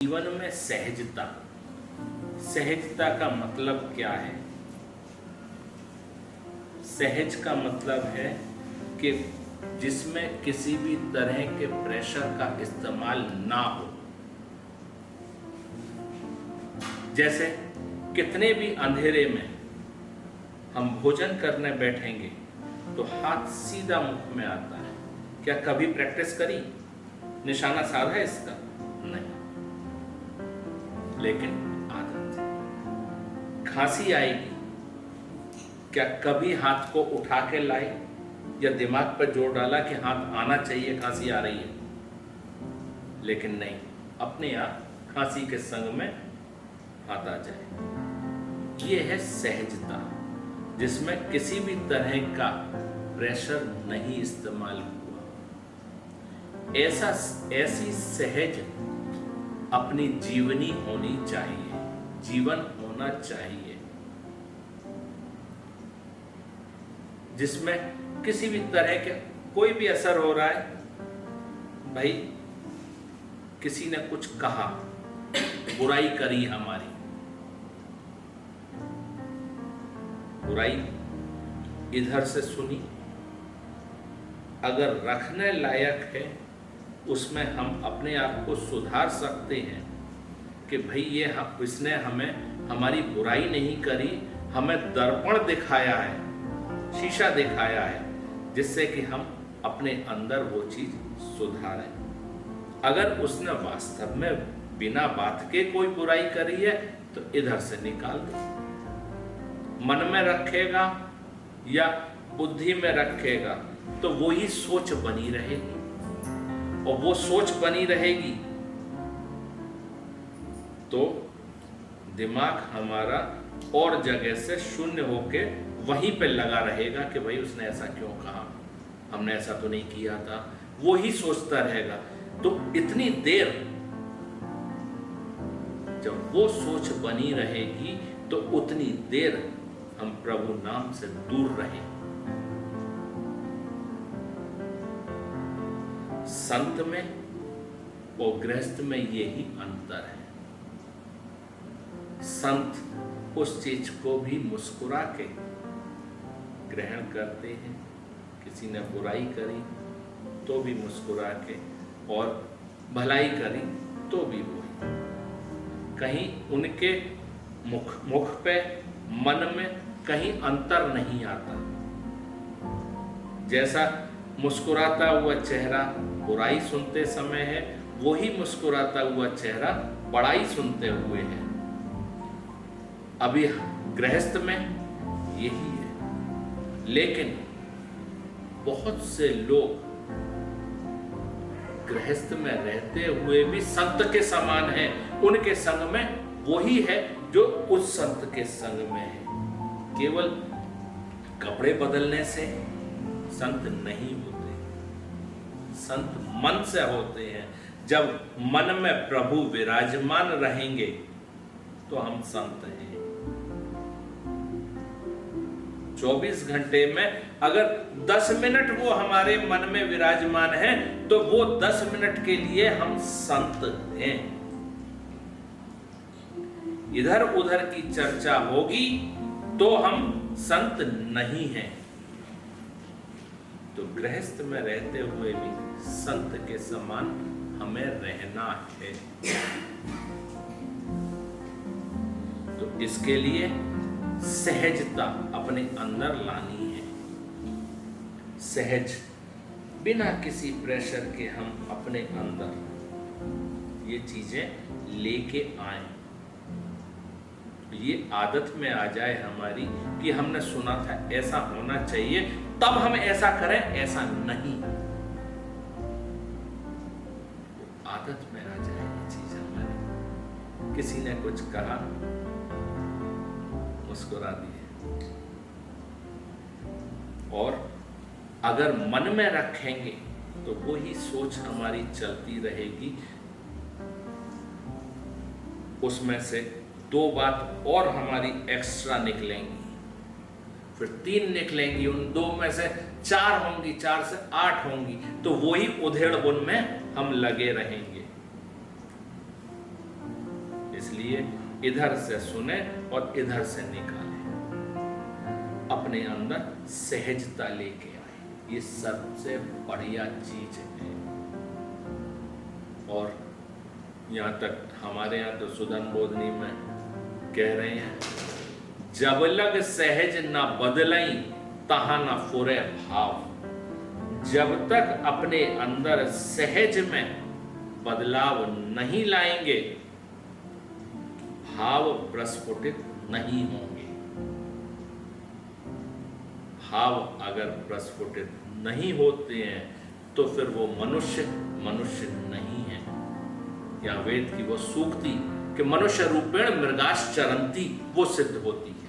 जीवन में सहजता। सहजता का मतलब क्या है? सहज का मतलब है कि जिसमें किसी भी तरह के प्रेशर का इस्तेमाल ना हो। जैसे कितने भी अंधेरे में हम भोजन करने बैठेंगे तो हाथ सीधा मुख में आता है। क्या कभी प्रैक्टिस करी, निशाना साधा है इसका? नहीं, लेकिन आदत। खांसी आएगी, क्या कभी हाथ को उठा के लाए या दिमाग पर जोर डाला कि हाथ आना चाहिए, खांसी आ रही है? लेकिन नहीं, अपने आप खांसी के संग में हाथ आ जाए। ये है सहजता, जिसमें किसी भी तरह का प्रेशर नहीं इस्तेमाल हुआ। ऐसी सहज अपनी जीवनी होनी चाहिए, जीवन होना चाहिए, जिसमें किसी भी तरह के कोई भी असर हो रहा है। भाई किसी ने कुछ कहा, बुराई करी, हमारी बुराई इधर से सुनी, अगर रखने लायक है उसमें हम अपने आप को सुधार सकते हैं कि भाई इसने हमें हमारी बुराई नहीं करी, हमें दर्पण दिखाया है, शीशा दिखाया है, जिससे कि हम अपने अंदर वो चीज सुधारें। अगर उसने वास्तव में बिना बात के कोई बुराई करी है तो इधर से निकाल दो। मन में रखेगा या बुद्धि में रखेगा तो वही सोच बनी रहेगी, और वो सोच बनी रहेगी तो दिमाग हमारा और जगह से शून्य होके वहीं पे लगा रहेगा कि भाई उसने ऐसा क्यों कहा, हमने ऐसा तो नहीं किया था। वो ही सोचता रहेगा। तो इतनी देर जब वो सोच बनी रहेगी तो उतनी देर हम प्रभु नाम से दूर रहेंगे। संत में और गृहस्थ में यही अंतर है। संत उस चीज को भी मुस्कुरा के ग्रहण करते हैं, किसी ने बुराई करी तो भी मुस्कुरा के, और भलाई करी तो भी वही। कहीं उनके मुख पे, मन में कहीं अंतर नहीं आता। जैसा मुस्कुराता हुआ चेहरा बुराई सुनते समय है, वही मुस्कुराता हुआ चेहरा बड़ाई सुनते हुए है। अभी गृहस्थ में यही है, लेकिन बहुत से लोग गृहस्थ में रहते हुए भी संत के समान हैं। उनके संग में वही है जो उस संत के संग में है। केवल कपड़े बदलने से संत नहीं होते, संत मन से होते हैं। जब मन में प्रभु विराजमान रहेंगे तो हम संत हैं। 24 घंटे में अगर 10 मिनट वो हमारे मन में विराजमान है तो वो 10 मिनट के लिए हम संत हैं। इधर उधर की चर्चा होगी तो हम संत नहीं हैं। तो गृहस्थ में रहते हुए भी संत के समान हमें रहना है। तो इसके लिए सहजता अपने अंदर लानी है। सहज, बिना किसी प्रेशर के हम अपने अंदर ये चीजें लेके आए, ये आदत में आ जाए हमारी कि हमने सुना था ऐसा होना चाहिए तब हम ऐसा करें, ऐसा नहीं। आदत में आ जाए ये चीज हमारी। किसी ने कुछ कहा, मुस्कुरा दिए, और अगर मन में रखेंगे तो वही सोच हमारी चलती रहेगी। उसमें से 2 बात और हमारी एक्स्ट्रा निकलेंगी, फिर 3 निकलेंगी, उन 2 में से 4 होंगी, 4 से 8 होंगी, तो वही उधेड़ बुन में हम लगे रहेंगे। इसलिए इधर से सुने और इधर से निकालें, अपने अंदर सहजता लेके आए। ये सबसे बढ़िया चीज है। और यहाँ तक हमारे यहाँ तो सुधन बोधनी में कह रहे हैं, जब लग सहज न बदलई तहा न फुरे भाव। जब तक अपने अंदर सहज में बदलाव नहीं लाएंगे, भाव प्रस्फुटित नहीं होंगे। भाव अगर प्रस्फुटित नहीं होते हैं तो फिर वो मनुष्य नहीं है। या वेद की वो सूक्ति कि मनुष्य रूपेण मृगाश्चरंती वो सिद्ध होती है।